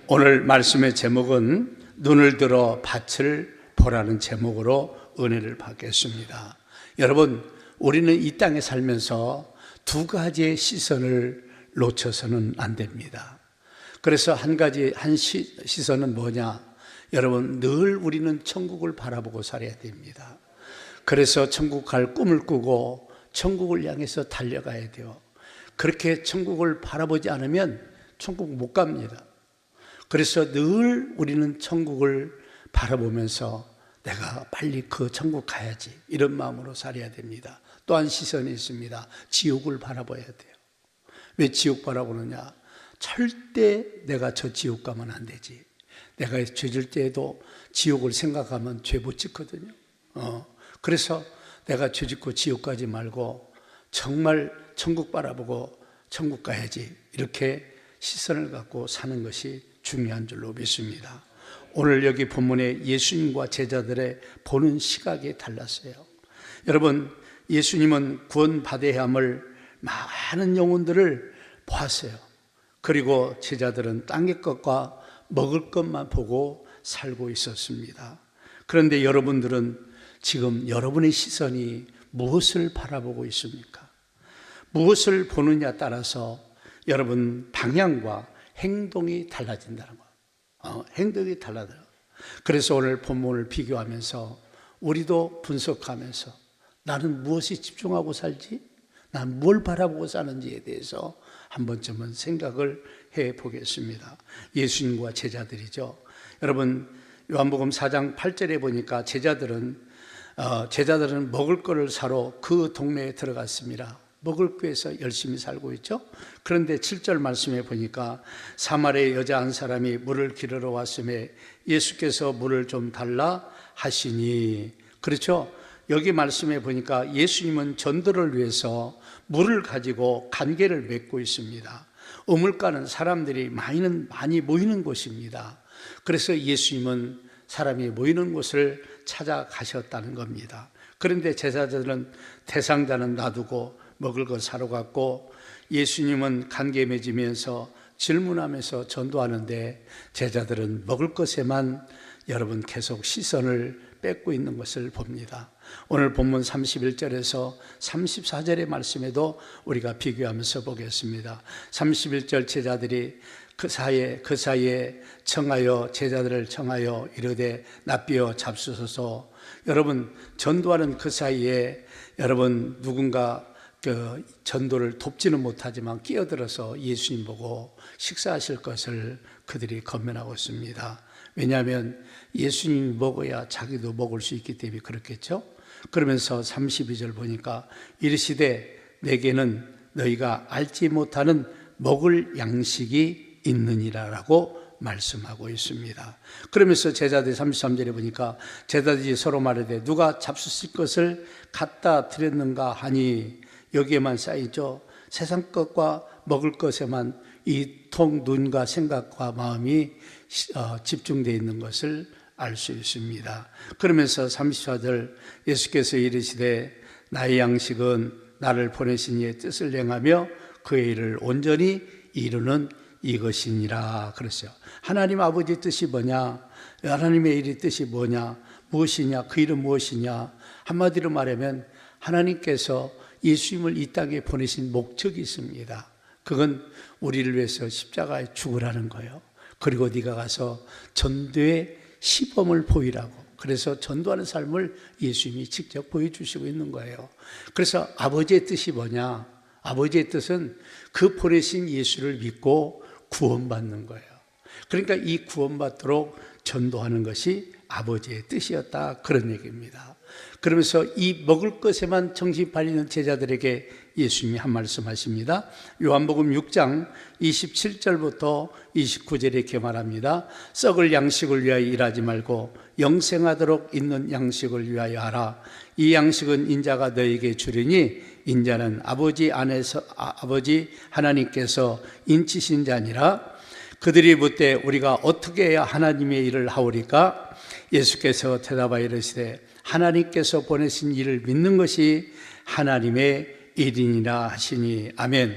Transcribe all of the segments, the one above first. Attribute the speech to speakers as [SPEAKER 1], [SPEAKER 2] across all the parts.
[SPEAKER 1] 오늘 말씀의 제목은 눈을 들어 밭을 보라는 제목으로 은혜를 받겠습니다. 여러분, 우리는 이 땅에 살면서 두 가지의 시선을 놓쳐서는 안 됩니다. 그래서 한 시선은 뭐냐? 여러분, 늘 우리는 천국을 바라보고 살아야 됩니다. 그래서 천국 갈 꿈을 꾸고 천국을 향해서 달려가야 돼요. 그렇게 천국을 바라보지 않으면 천국 못 갑니다. 그래서 늘 우리는 천국을 바라보면서 내가 빨리 그 천국 가야지, 이런 마음으로 살아야 됩니다. 또 한 시선이 있습니다. 지옥을 바라봐야 돼요. 왜 지옥 바라보느냐? 절대 내가 저 지옥 가면 안 되지. 내가 죄질 때에도 지옥을 생각하면 죄 못 짓거든요. 그래서 내가 죄 짓고 지옥 가지 말고 정말 천국 바라보고 천국 가야지, 이렇게 시선을 갖고 사는 것이 중요한 줄로 믿습니다. 오늘 여기 본문에 예수님과 제자들의 보는 시각이 달랐어요. 여러분, 예수님은 구원받아야 함을 많은 영혼들을 보았어요. 그리고 제자들은 땅의 것과 먹을 것만 보고 살고 있었습니다. 그런데 여러분들은 지금 여러분의 시선이 무엇을 바라보고 있습니까? 무엇을 보느냐에 따라서 여러분 방향과 행동이 달라진다는 거예요. 행동이 달라져요. 그래서 오늘 본문을 비교하면서 우리도 분석하면서 나는 무엇에 집중하고 살지? 난 뭘 바라보고 사는지에 대해서 한 번쯤은 생각을 해 보겠습니다. 예수님과 제자들이죠. 여러분, 요한복음 4장 8절에 보니까 제자들은 먹을 거를 사러 그 동네에 들어갔습니다. 먹을 구해서 열심히 살고 있죠. 그런데 7절 말씀에 보니까 사마리아 여자 한 사람이 물을 기르러 왔음에 예수께서 물을 좀 달라 하시니, 그렇죠? 여기 말씀에 보니까 예수님은 전도를 위해서 물을 가지고 관계를 맺고 있습니다. 우물가는 사람들이 많이 모이는 곳입니다. 그래서 예수님은 사람이 모이는 곳을 찾아가셨다는 겁니다. 그런데 제자들은 대상자는 놔두고 먹을 것 사러 갔고, 예수님은 관계 맺으면서 질문하면서 전도하는데 제자들은 먹을 것에만 여러분 계속 시선을 뺏고 있는 것을 봅니다. 오늘 본문 31절에서 34절의 말씀에도 우리가 비교하면서 보겠습니다. 31절 제자들이 그 사이에 제자들을 청하여 이르되 납비어 잡수소서. 여러분, 전도하는 그 사이에 여러분 누군가 전도를 돕지는 못하지만 끼어들어서 예수님 보고 식사하실 것을 그들이 건면하고 있습니다. 왜냐하면 예수님이 먹어야 자기도 먹을 수 있기 때문에 그렇겠죠. 그러면서 32절 보니까 이르시되 내게는 너희가 알지 못하는 먹을 양식이 있느니라라고 말씀하고 있습니다. 그러면서 제자들이 33절에 보니까 제자들이 서로 말하되 누가 잡수실 것을 갖다 드렸는가 하니, 여기에만 쌓이죠. 세상 것과 먹을 것에만 이 눈과 생각과 마음이 집중되어 있는 것을 알 수 있습니다. 그러면서 34절 예수께서 이르시되 나의 양식은 나를 보내신 이의 뜻을 행하며 그의 일을 온전히 이루는 이것이니라 그랬어요. 하나님 아버지의 뜻이 뭐냐? 하나님의 일의 뜻이 뭐냐? 무엇이냐? 그 일은 무엇이냐? 한마디로 말하면 하나님께서 예수님을 이 땅에 보내신 목적이 있습니다. 그건 우리를 위해서 십자가에 죽으라는 거예요. 그리고 네가 가서 전도의 시범을 보이라고. 그래서 전도하는 삶을 예수님이 직접 보여주시고 있는 거예요. 그래서 아버지의 뜻이 뭐냐? 아버지의 뜻은 그 보내신 예수를 믿고 구원받는 거예요. 그러니까 이 구원받도록 전도하는 것이 아버지의 뜻이었다, 그런 얘기입니다. 그러면서 이 먹을 것에만 정신 팔리는 제자들에게 예수님이 한 말씀 하십니다. 요한복음 6장 27절부터 29절에 이렇게 말합니다. 썩을 양식을 위하여 일하지 말고 영생하도록 있는 양식을 위하여 하라. 이 양식은 인자가 너에게 주리니 인자는 아버지 하나님께서 인치신 자니라. 그들이 묻되 우리가 어떻게 해야 하나님의 일을 하오리까? 예수께서 대답하여 이르시되 하나님께서 보내신 일을 믿는 것이 하나님의 일이니라 하시니. 아멘.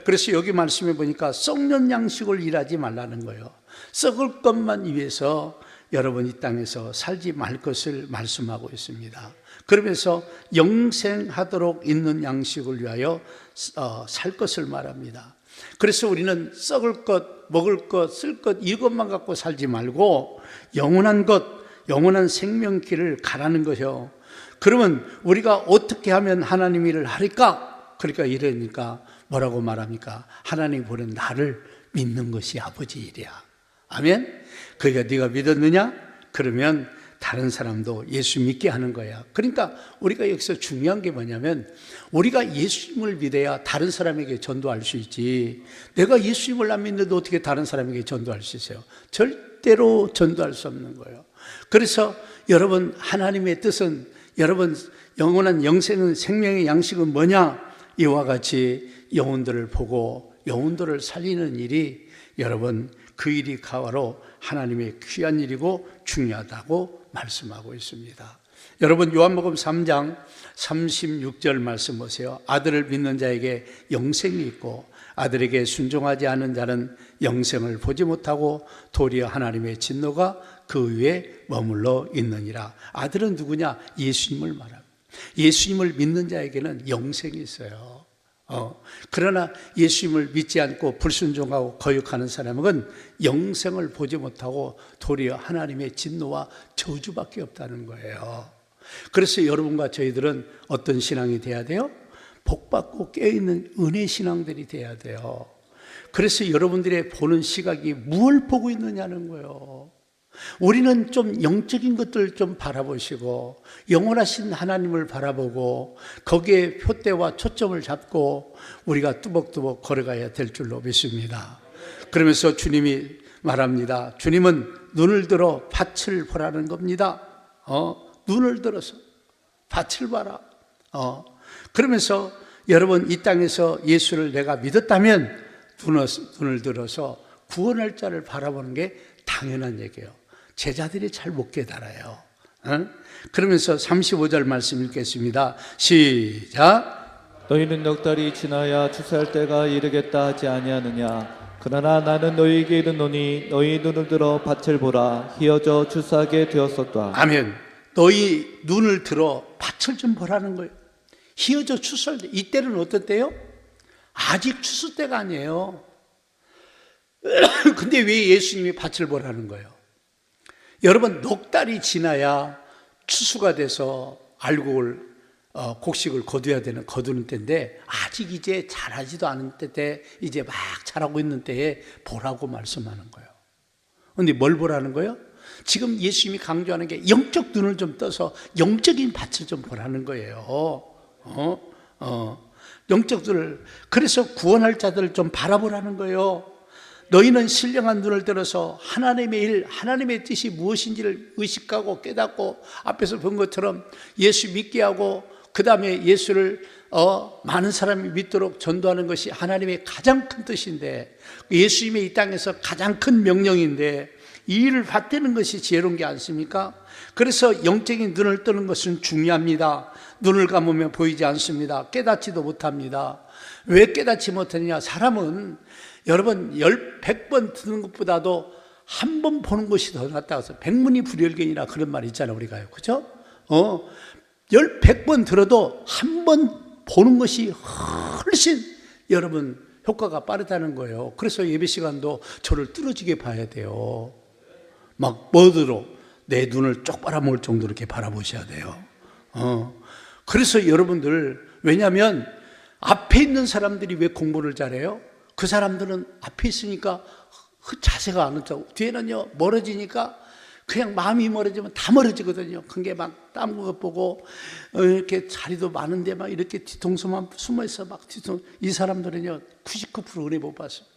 [SPEAKER 1] 그래서 여기 말씀해 보니까 썩는 양식을 일하지 말라는 거예요. 썩을 것만 위해서 여러분 이 땅에서 살지 말 것을 말씀하고 있습니다. 그러면서 영생하도록 있는 양식을 위하여 살 것을 말합니다. 그래서 우리는 썩을 것, 먹을 것, 쓸 것 이것만 갖고 살지 말고 영원한 것, 영원한 생명길을 가라는 거죠. 그러면 우리가 어떻게 하면 하나님 일을 하리까? 그러니까 이러니까 뭐라고 말합니까? 하나님 보낸 나를 믿는 것이 아버지 일이야. 아멘? 그러니까 네가 믿었느냐? 그러면 다른 사람도 예수 믿게 하는 거야. 그러니까 우리가 여기서 중요한 게 뭐냐면 우리가 예수님을 믿어야 다른 사람에게 전도할 수 있지. 내가 예수님을 안 믿는데 어떻게 다른 사람에게 전도할 수 있어요? 절대로 전도할 수 없는 거예요. 그래서 여러분 하나님의 뜻은 여러분 영원한 영생은 생명의 양식은 뭐냐? 이와 같이 영혼들을 보고 영혼들을 살리는 일이 여러분 그 일이 가와로 하나님의 귀한 일이고 중요하다고 말씀하고 있습니다. 여러분 요한복음 3장 36절 말씀 보세요. 아들을 믿는 자에게 영생이 있고 아들에게 순종하지 않은 자는 영생을 보지 못하고 도리어 하나님의 진노가 그 위에 머물러 있느니라. 아들은 누구냐? 예수님을 말합니다. 예수님을 믿는 자에게는 영생이 있어요. 그러나 예수님을 믿지 않고 불순종하고 거역하는 사람은 영생을 보지 못하고 도리어 하나님의 진노와 저주밖에 없다는 거예요. 그래서 여러분과 저희들은 어떤 신앙이 돼야 돼요? 복받고 깨어있는 은혜 신앙들이 돼야 돼요. 그래서 여러분들의 보는 시각이 무엇을 보고 있느냐는 거예요. 우리는 좀 영적인 것들 좀 바라보시고 영원하신 하나님을 바라보고 거기에 표대와 초점을 잡고 우리가 뚜벅뚜벅 걸어가야 될 줄로 믿습니다. 그러면서 주님이 말합니다. 주님은 눈을 들어 밭을 보라는 겁니다. 눈을 들어서 밭을 봐라. 그러면서 여러분 이 땅에서 예수를 내가 믿었다면 눈을 들어서 구원할 자를 바라보는 게 당연한 얘기예요. 제자들이 잘 못 깨달아요. 그러면서 35절 말씀 읽겠습니다. 시작.
[SPEAKER 2] 너희는 넉 달이 지나야 추수할 때가 이르겠다 하지 아니하느냐? 그러나 나는 너희에게 이르노니 너희 눈을 들어 밭을 보라. 희어져 추수하게 되었었다.
[SPEAKER 1] 아멘. 너희 눈을 들어 밭을 좀 보라는 거예요. 희어져 추수할 때. 이때는 어떤 때요? 아직 추수 때가 아니에요. 근데 왜 예수님이 밭을 보라는 거예요? 여러분 넉 달이 지나야 추수가 돼서 알곡을 곡식을 거두는 때인데 아직 이제 자라지도 않은 때 이제 막 자라고 있는 때에 보라고 말씀하는 거예요. 그런데 뭘 보라는 거예요? 지금 예수님이 강조하는 게 영적 눈을 좀 떠서 영적인 밭을 좀 보라는 거예요. 영적 눈을. 그래서 구원할 자들을 좀 바라보라는 거예요. 너희는 신령한 눈을 들어서 하나님의 일, 하나님의 뜻이 무엇인지를 의식하고 깨닫고 앞에서 본 것처럼 예수 믿게 하고 그 다음에 예수를 많은 사람이 믿도록 전도하는 것이 하나님의 가장 큰 뜻인데 예수님의 이 땅에서 가장 큰 명령인데 이 일을 받드는 것이 지혜로운 게 아니십니까? 그래서 영적인 눈을 뜨는 것은 중요합니다. 눈을 감으면 보이지 않습니다. 깨닫지도 못합니다. 왜 깨닫지 못하느냐? 사람은 여러분 100번 듣는 것보다도 한 번 보는 것이 더 낫다고 해서 백문이 불여일견이라 그런 말이 있잖아요. 우리가요. 그죠? 100번 들어도 한 번 보는 것이 훨씬 여러분 효과가 빠르다는 거예요. 그래서 예배 시간도 저를 뚫어지게 봐야 돼요. 막 뭐들어 내 눈을 쪽 빨아먹을 정도로 이렇게 바라보셔야 돼요. 그래서 여러분들 왜냐하면 앞에 있는 사람들이 왜 공부를 잘해요? 그 사람들은 앞에 있으니까 자세가 안 좋고 뒤에는요 멀어지니까 그냥 마음이 멀어지면 다 멀어지거든요. 그게 막 땀거 보고 이렇게 자리도 많은데 막 이렇게 뒤통수만 숨어있어 막 이 사람들은요 99% 은혜 못 받습니다.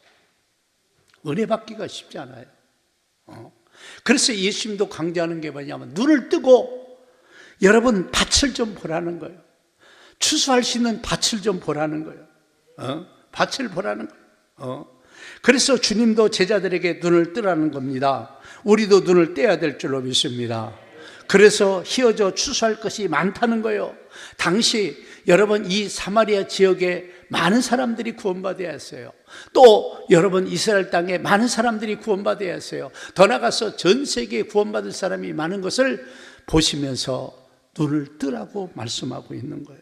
[SPEAKER 1] 은혜 받기가 쉽지 않아요. 그래서 예수님도 강조하는 게 뭐냐면 눈을 뜨고 여러분 밭을 좀 보라는 거예요. 추수할 수 있는 밭을 좀 보라는 거예요. 밭을 보라는 거예요. 그래서 주님도 제자들에게 눈을 뜨라는 겁니다. 우리도 눈을 떼야 될 줄로 믿습니다. 그래서 휘어져 추수할 것이 많다는 거예요. 당시 여러분 이 사마리아 지역에 많은 사람들이 구원받아야 했어요. 또 여러분 이스라엘 땅에 많은 사람들이 구원받아야 했어요. 더 나아가서 전 세계에 구원받을 사람이 많은 것을 보시면서 눈을 뜨라고 말씀하고 있는 거예요.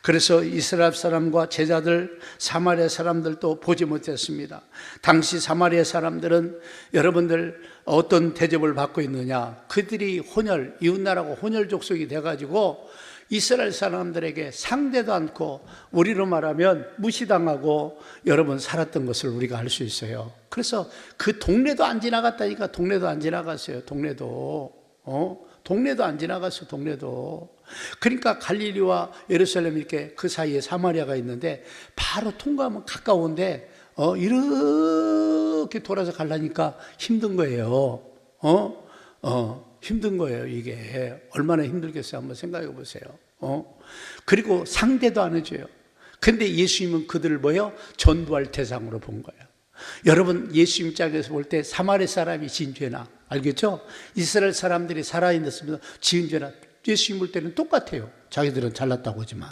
[SPEAKER 1] 그래서 이스라엘 사람과 제자들, 사마리아 사람들도 보지 못했습니다. 당시 사마리아 사람들은 여러분들 어떤 대접을 받고 있느냐, 그들이 혼혈, 이웃나라하고 혼혈 족속이 돼가지고 이스라엘 사람들에게 상대도 않고 우리로 말하면 무시당하고 여러분 살았던 것을 우리가 알 수 있어요. 그래서 그 동네도 안 지나갔다니까. 동네도 안 지나갔어요. 동네도 안 지나갔어. 동네도. 그러니까 갈릴리와 예루살렘 이렇게 그 사이에 사마리아가 있는데 바로 통과하면 가까운데 이렇게 돌아서 가려니까 힘든 거예요. 힘든 거예요. 이게 얼마나 힘들겠어요. 한번 생각해 보세요. 그리고 상대도 안 해줘요. 근데 예수님은 그들을 뭐요? 전도할 대상으로 본 거예요. 여러분 예수님 입장에서 볼 때 사마리아 사람이 지은 죄나, 알겠죠? 이스라엘 사람들이 살아있었으면 지은 죄나 예수님 볼 때는 똑같아요. 자기들은 잘났다고 하지만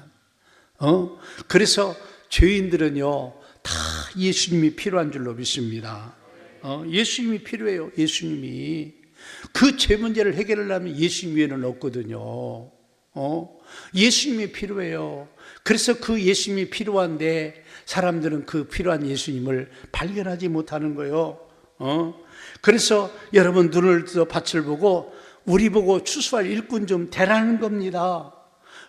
[SPEAKER 1] 그래서 죄인들은요 다 예수님이 필요한 줄로 믿습니다. 예수님이 필요해요. 예수님이. 그 죄 문제를 해결하려면 예수님 외에는 없거든요. 예수님이 필요해요. 그래서 그 예수님이 필요한데 사람들은 그 필요한 예수님을 발견하지 못하는 거예요. 그래서 여러분 눈을 떠 밭을 보고 우리 보고 추수할 일꾼 좀 되라는 겁니다.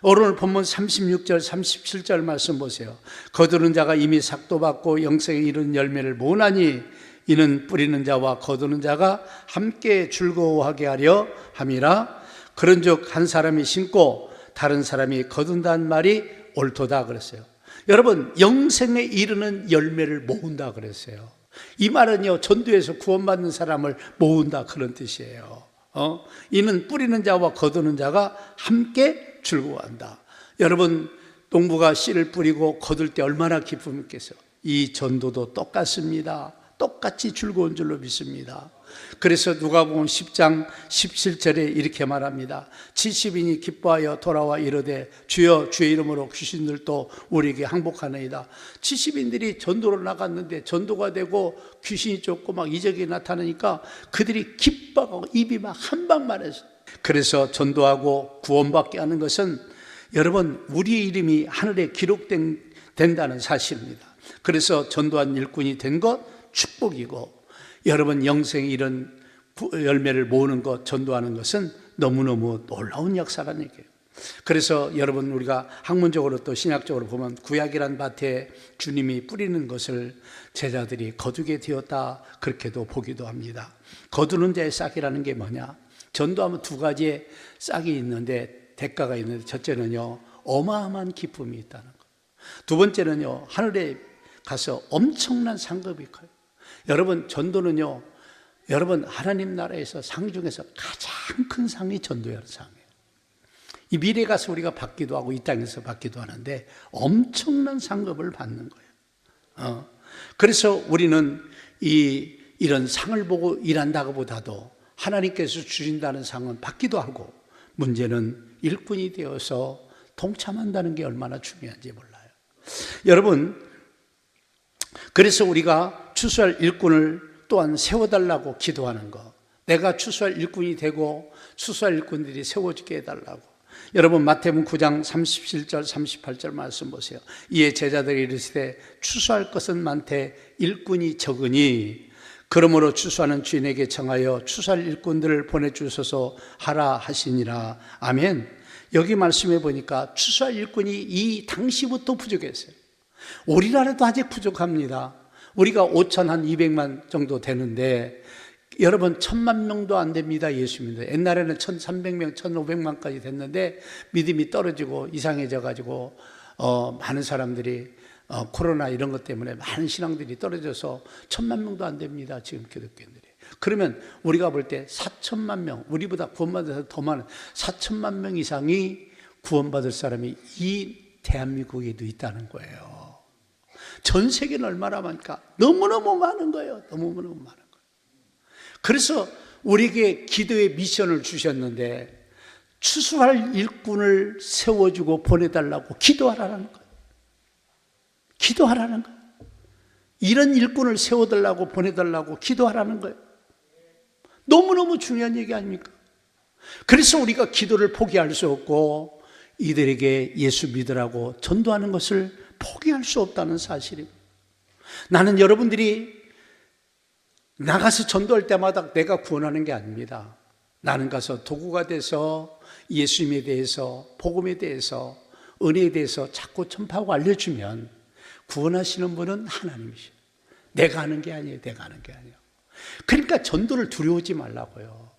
[SPEAKER 1] 오늘 본문 36절 37절 말씀 보세요. 거두는 자가 이미 삭도 받고 영생에 이르는 열매를 모으나니 이는 뿌리는 자와 거두는 자가 함께 즐거워하게 하려 함이라. 그런즉 한 사람이 심고 다른 사람이 거둔다는 말이 옳도다 그랬어요. 여러분 영생에 이르는 열매를 모은다 그랬어요. 이 말은요 전도에서 구원받는 사람을 모은다 그런 뜻이에요. 이는 뿌리는 자와 거두는 자가 함께 즐거워한다. 여러분 농부가 씨를 뿌리고 거둘 때 얼마나 기쁨이 있겠어요. 이 전도도 똑같습니다. 똑같이 즐거운 줄로 믿습니다. 그래서 누가복음 10장 17절에 이렇게 말합니다. 70인이 기뻐하여 돌아와 이르되 주여 주의 이름으로 귀신들도 우리에게 항복하나이다. 70인들이 전도로 나갔는데 전도가 되고 귀신이 쫓고 막 이적이 나타나니까 그들이 기뻐하고 입이 막 한방만 해서. 그래서 전도하고 구원받게 하는 것은 여러분 우리의 이름이 하늘에 기록된다는 사실입니다. 그래서 전도한 일꾼이 된 것 축복이고 여러분 영생에 이런 열매를 모으는 것, 전도하는 것은 너무너무 놀라운 역사라는 얘기예요. 그래서 여러분 우리가 학문적으로 또 신학적으로 보면 구약이란 밭에 주님이 뿌리는 것을 제자들이 거두게 되었다 그렇게도 보기도 합니다. 거두는 자의 싹이라는 게 뭐냐? 전도하면 두 가지의 싹이 있는데 대가가 있는데 첫째는요 어마어마한 기쁨이 있다는 것. 두 번째는요 하늘에 가서 엄청난 상급이 커요. 여러분 전도는요 여러분 하나님 나라에서 상 중에서 가장 큰 상이 전도의 상이에요. 이 미래에 가서 우리가 받기도 하고 이 땅에서 받기도 하는데 엄청난 상급을 받는 거예요. 그래서 우리는 이런 상을 보고 일한다고 보다도 하나님께서 주신다는 상은 받기도 하고 문제는 일꾼이 되어서 동참한다는 게 얼마나 중요한지 몰라요. 여러분 그래서 우리가 추수할 일꾼을 또한 세워달라고 기도하는 거, 내가 추수할 일꾼이 되고 추수할 일꾼들이 세워지게 해달라고. 여러분 마태복음 9장 37절 38절 말씀 보세요. 이에 제자들이 이르시되 추수할 것은 많되 일꾼이 적으니 그러므로 추수하는 주인에게 청하여 추수할 일꾼들을 보내주소서 하라 하시니라. 아멘. 여기 말씀해 보니까 추수할 일꾼이 이 당시부터 부족했어요. 우리나라도 아직 부족합니다. 우리가 5,200만 정도 되는데 여러분 1,000만 명도 안 됩니다. 예수 믿는. 옛날에는 1,300명, 1,500만까지 됐는데 믿음이 떨어지고 이상해져 가지고 많은 사람들이 코로나 이런 것 때문에 많은 신앙들이 떨어져서 1,000만 명도 안 됩니다. 지금 기독교인들이. 그러면 우리가 볼 때 4천만 명, 우리보다 구원받을 사람이 더 많은 4천만 명 이상이 구원받을 사람이 이 대한민국에도 있다는 거예요. 전 세계는 얼마나 많을까? 너무너무 많은 거예요. 너무너무 많은 거예요. 그래서 우리에게 기도의 미션을 주셨는데 추수할 일꾼을 세워주고 보내달라고 기도하라는 거예요. 기도하라는 거예요. 이런 일꾼을 세워달라고 보내달라고 기도하라는 거예요. 너무너무 중요한 얘기 아닙니까? 그래서 우리가 기도를 포기할 수 없고 이들에게 예수 믿으라고 전도하는 것을 포기할 수 없다는 사실입니다. 나는 여러분들이 나가서 전도할 때마다 내가 구원하는 게 아닙니다. 나는 가서 도구가 돼서 예수님에 대해서, 복음에 대해서, 은혜에 대해서 자꾸 전파하고 알려주면 구원하시는 분은 하나님이시죠. 내가 하는 게 아니에요. 내가 하는 게 아니에요. 그러니까 전도를 두려워하지 말라고요.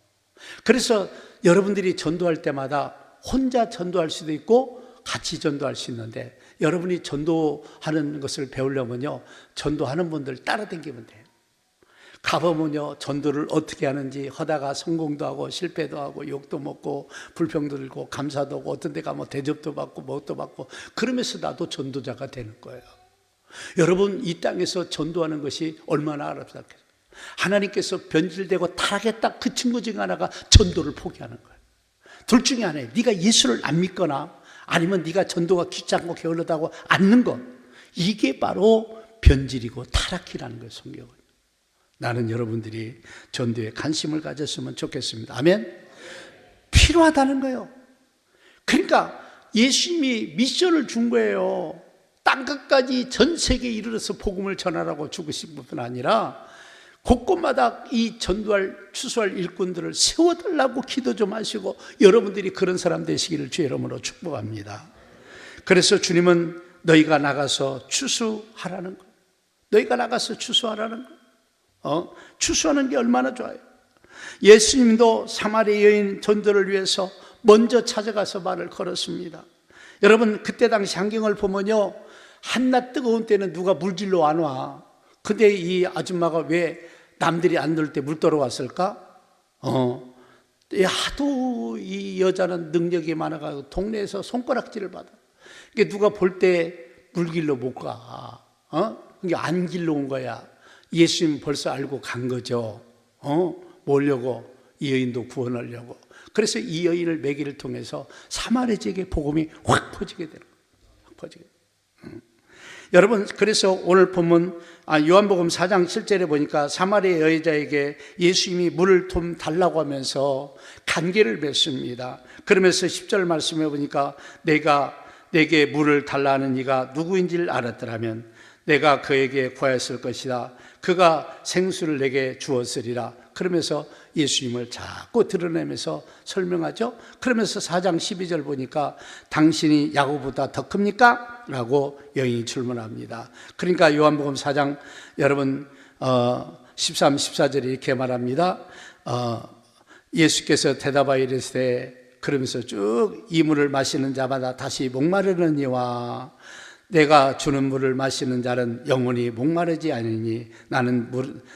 [SPEAKER 1] 그래서 여러분들이 전도할 때마다 혼자 전도할 수도 있고 같이 전도할 수 있는데, 여러분이 전도하는 것을 배우려면요, 전도하는 분들 따라다니면 돼요. 가보면요, 전도를 어떻게 하는지 하다가 성공도 하고 실패도 하고 욕도 먹고 불평도 들고 감사도 하고 어떤 데 가면 대접도 받고 뭣도 받고 그러면서 나도 전도자가 되는 거예요. 여러분, 이 땅에서 전도하는 것이 얼마나 아름답겠어요. 하나님께서 변질되고 타락했다 그 친구 중에 하나가 전도를 포기하는 거예요. 둘 중에 하나예요. 네가 예수를 안 믿거나 아니면 네가 전도가 귀찮고 게을르다고 않는 것, 이게 바로 변질이고 타락이라는 거예요. 성경은. 나는 여러분들이 전도에 관심을 가졌으면 좋겠습니다. 아멘. 필요하다는 거예요. 그러니까 예수님이 미션을 준 거예요. 땅끝까지 전 세계에 이르러서 복음을 전하라고 죽으신 뿐 아니라 곳곳마다 이 전도할, 추수할 일꾼들을 세워달라고 기도 좀 하시고 여러분들이 그런 사람 되시기를 주의 이름으로 축복합니다. 그래서 주님은 너희가 나가서 추수하라는 거예요. 너희가 나가서 추수하라는 거예요. 추수하는 게 얼마나 좋아요. 예수님도 사마리아 여인 전도를 위해서 먼저 찾아가서 말을 걸었습니다. 여러분, 그때 당시 환경을 보면요, 한낮 뜨거운 때는 누가 물질로 안 와. 근데 이 아줌마가 왜 남들이 안 놀 때 물 떠러 왔을까? 하도 이 여자는 능력이 많아가지고 동네에서 손가락질을 받아. 그게 누가 볼 때 물길로 못 가. 그게 안 길러 온 거야. 예수님 벌써 알고 간 거죠. 뭐려고? 이 여인도 구원하려고. 그래서 이 여인을 매기를 통해서 사마리아 지역의 복음이 확 퍼지게 되는 거예요. 확 퍼지게. 여러분, 그래서 오늘 보면 요한복음 4장 7절에 보니까 사마리아 여자에게 예수님이 물을 좀 달라고 하면서 관계를 맺습니다. 그러면서 10절 말씀해 보니까 내게 물을 달라는 이가 누구인지를 알았더라면 내가 그에게 구하였을 것이다. 그가 생수를 내게 주었으리라. 그러면서 예수님을 자꾸 드러내면서 설명하죠. 그러면서 4장 12절 보니까 당신이 야고보다 더 큽니까? 라고 여인이 질문합니다. 그러니까 요한복음 4장 여러분 13, 14절에 이렇게 말합니다. 예수께서 대답하여 이르시되, 그러면서 쭉 이 물을 마시는 자마다 다시 목마르느니와 내가 주는 물을 마시는 자는 영원히 목마르지 않으니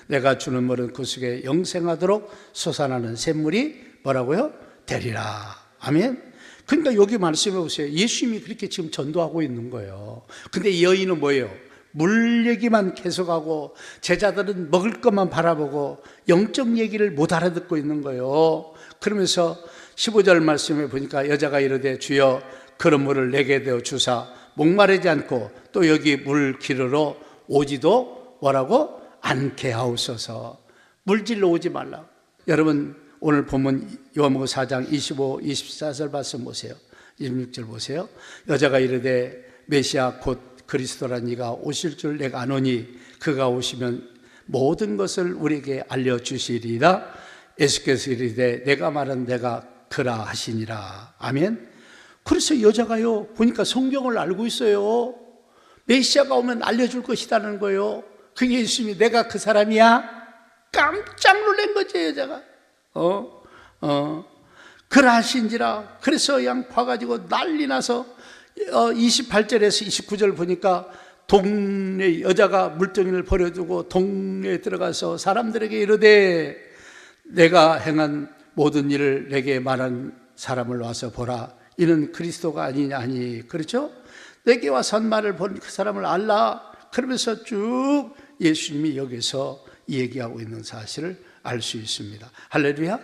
[SPEAKER 1] 내가 주는 물은 그 속에 영생하도록 솟아나는 샘물이 뭐라고요? 되리라. 아멘. 그러니까 여기 말씀해 보세요. 예수님이 그렇게 지금 전도하고 있는 거예요. 근데 이 여인은 뭐예요? 물 얘기만 계속하고 제자들은 먹을 것만 바라보고 영적 얘기를 못 알아듣고 있는 거예요. 그러면서 15절 말씀에 보니까 여자가 이르되 주여 그런 물을 내게 되어 주사 목마르지 않고 또 여기 물 기르러 오지도 뭐라고? 않게 하옵소서. 물질로 오지 말라. 여러분, 오늘 보면 요한복음 4장 25, 24절 말씀 보세요. 26절 보세요. 여자가 이르되 메시아 곧 그리스도란 이가 오실 줄 내가 아노니 그가 오시면 모든 것을 우리에게 알려주시리라. 예수께서 이르되 내가 말한 내가 그라 하시니라. 아멘. 그래서 여자가요, 보니까 성경을 알고 있어요. 메시아가 오면 알려줄 것이라는 거예요. 그 예수님이 내가 그 사람이야? 깜짝 놀란 거죠, 여자가. 그라 하신지라. 그래서 그냥 봐가지고 난리 나서 28절에서 29절 보니까 동네 여자가 물동이를 버려두고 동네에 들어가서 사람들에게 이르되 내가 행한 모든 일을 내게 말한 사람을 와서 보라. 이는 그리스도가 아니냐 하니, 그렇죠? 내게 와서 한 말을 본 그 사람을 알라. 그러면서 쭉 예수님이 여기서 얘기하고 있는 사실을 알 수 있습니다. 할렐루야.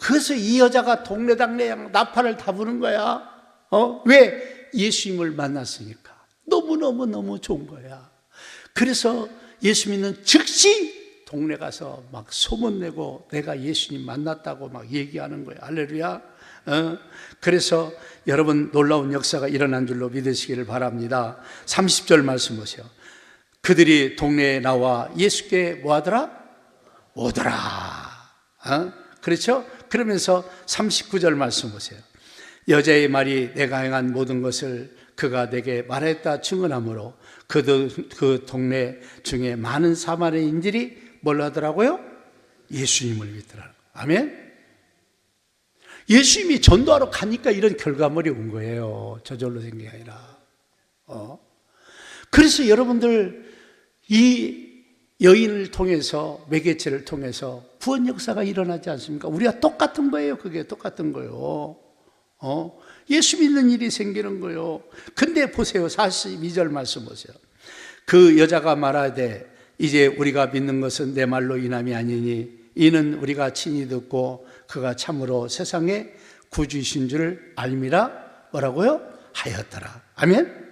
[SPEAKER 1] 그래서 이 여자가 동네당내 나팔을 다 부는 거야. 왜? 예수님을 만났으니까. 너무너무 좋은 거야. 그래서 예수 믿는 즉시 동네 가서 막 소문내고 내가 예수님 만났다고 막 얘기하는 거야. 할렐루야. 그래서 여러분 놀라운 역사가 일어난 줄로 믿으시기를 바랍니다. 30절 말씀 보세요. 그들이 동네에 나와 예수께 뭐하더라? 오더라. 그렇죠? 그러면서 39절 말씀 보세요. 여자의 말이 내가 행한 모든 것을 그가 내게 말했다 증언하므로 그 동네 중에 많은 사마리아인들이 뭘 하더라고요? 예수님을 믿더라고요. 아멘? 예수님이 전도하러 가니까 이런 결과물이 온 거예요. 저절로 된 게 아니라. 그래서 여러분들 이 여인을 통해서, 매개체를 통해서 구원 역사가 일어나지 않습니까? 우리가 똑같은 거예요. 그게 똑같은 거예요. 예수 믿는 일이 생기는 거예요. 근데 보세요. 42절 말씀 보세요. 그 여자가 말하되 이제 우리가 믿는 것은 내 말로 인함이 아니니 이는 우리가 친히 듣고 그가 참으로 세상에 구주이신 줄 알미라 뭐라고요? 하였더라. 아멘?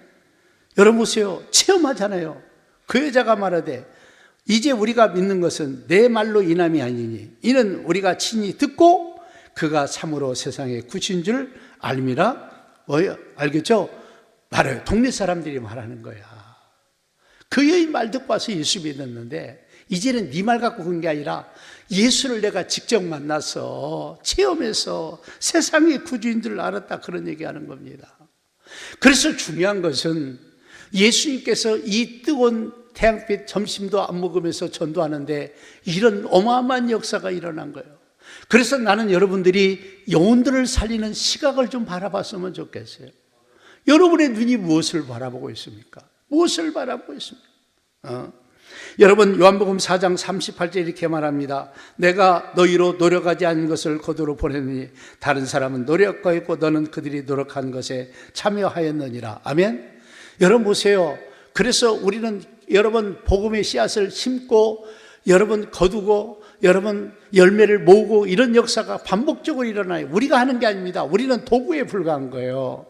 [SPEAKER 1] 여러분 보세요. 체험하잖아요. 그 여자가 말하되 이제 우리가 믿는 것은 내 말로 인함이 아니니 이는 우리가 친히 듣고 그가 참으로 세상에 구주인 줄 알미라. 뭐예요? 알겠죠? 말해요. 동네 사람들이 말하는 거야. 그 여인 말 듣고 와서 예수 믿었는데 이제는 네 말 갖고 그런 게 아니라 예수를 내가 직접 만나서 체험해서 세상의 구주인 줄 알았다, 그런 얘기하는 겁니다. 그래서 중요한 것은 예수님께서 이 뜨거운 태양빛 점심도 안 먹으면서 전도하는데 이런 어마어마한 역사가 일어난 거예요. 그래서 나는 여러분들이 영혼들을 살리는 시각을 좀 바라봤으면 좋겠어요. 여러분의 눈이 무엇을 바라보고 있습니까? 무엇을 바라보고 있습니까? 여러분 요한복음 4장 38절 이렇게 말합니다. 내가 너희로 노력하지 않은 것을 거두러 보내니 다른 사람은 노력하였고 너는 그들이 노력한 것에 참여하였느니라. 아멘. 여러분 보세요. 그래서 우리는 여러분 복음의 씨앗을 심고 여러분 거두고 여러분 열매를 모으고 이런 역사가 반복적으로 일어나요. 우리가 하는 게 아닙니다. 우리는 도구에 불과한 거예요.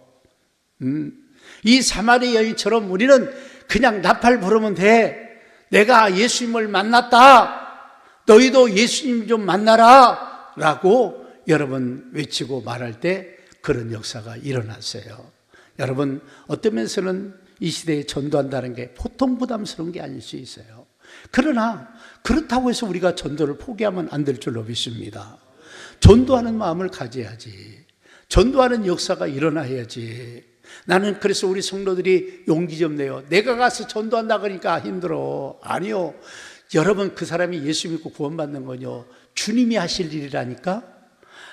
[SPEAKER 1] 이 사마리아 여인처럼 우리는 그냥 나팔 부르면 돼. 내가 예수님을 만났다. 너희도 예수님 좀 만나라. 라고 여러분 외치고 말할 때 그런 역사가 일어났어요. 여러분 어떤 면에서는 이 시대에 전도한다는 게 보통 부담스러운 게 아닐 수 있어요. 그러나 그렇다고 해서 우리가 전도를 포기하면 안 될 줄로 믿습니다. 전도하는 마음을 가져야지. 전도하는 역사가 일어나야지. 나는 그래서 우리 성도들이 용기 좀 내요. 내가 가서 전도한다 그러니까 힘들어. 아니요. 여러분 그 사람이 예수 믿고 구원받는 건요 주님이 하실 일이라니까.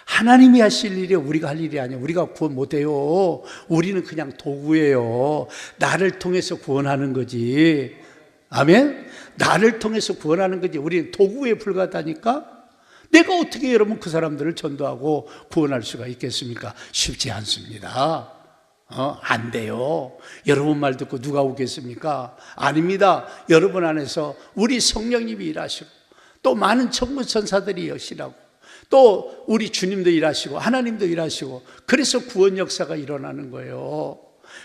[SPEAKER 1] 하나님이 하실 일이 우리가 할 일이 아니에요. 우리가 구원 못해요. 우리는 그냥 도구예요. 나를 통해서 구원하는 거지. 아멘? 나를 통해서 구원하는 거지. 우리는 도구에 불과하다니까. 내가 어떻게 여러분 그 사람들을 전도하고 구원할 수가 있겠습니까? 쉽지 않습니다. 안 돼요. 여러분 말 듣고 누가 오겠습니까? 아닙니다. 여러분 안에서 우리 성령님이 일하시고 또 많은 천군 천사들이 일하시고 또 우리 주님도 일하시고 하나님도 일하시고 그래서 구원 역사가 일어나는 거예요.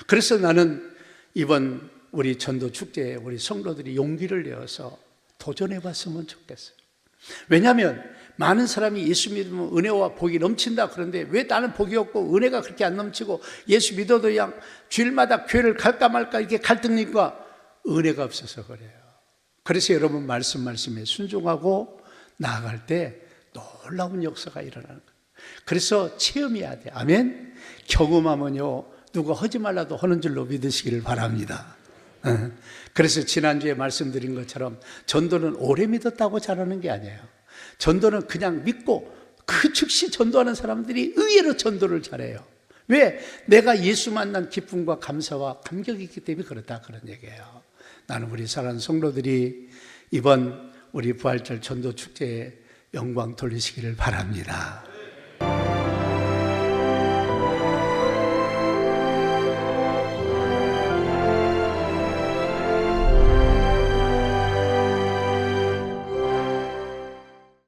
[SPEAKER 1] 그래서 나는 이번 우리 전도 축제에 우리 성도들이 용기를 내어서 도전해 봤으면 좋겠어요. 왜냐하면 많은 사람이 예수 믿으면 은혜와 복이 넘친다 그런데 왜 나는 복이 없고 은혜가 그렇게 안 넘치고 예수 믿어도 그냥 주일마다 교회를 갈까 말까 이렇게 갈등니까 은혜가 없어서 그래요. 그래서 여러분 말씀에 순종하고 나아갈 때 놀라운 역사가 일어나는 거예요. 그래서 체험해야 돼. 아멘. 경험하면요 누가 하지 말라도 하는 줄로 믿으시기를 바랍니다. 그래서 지난주에 말씀드린 것처럼 전도는 오래 믿었다고 잘하는 게 아니에요. 전도는 그냥 믿고 그 즉시 전도하는 사람들이 의외로 전도를 잘해요. 왜? 내가 예수 만난 기쁨과 감사와 감격이 있기 때문에 그렇다, 그런 얘기예요. 나는 우리 사랑하는 성도들이 이번 우리 부활절 전도 축제에 영광 돌리시기를 바랍니다.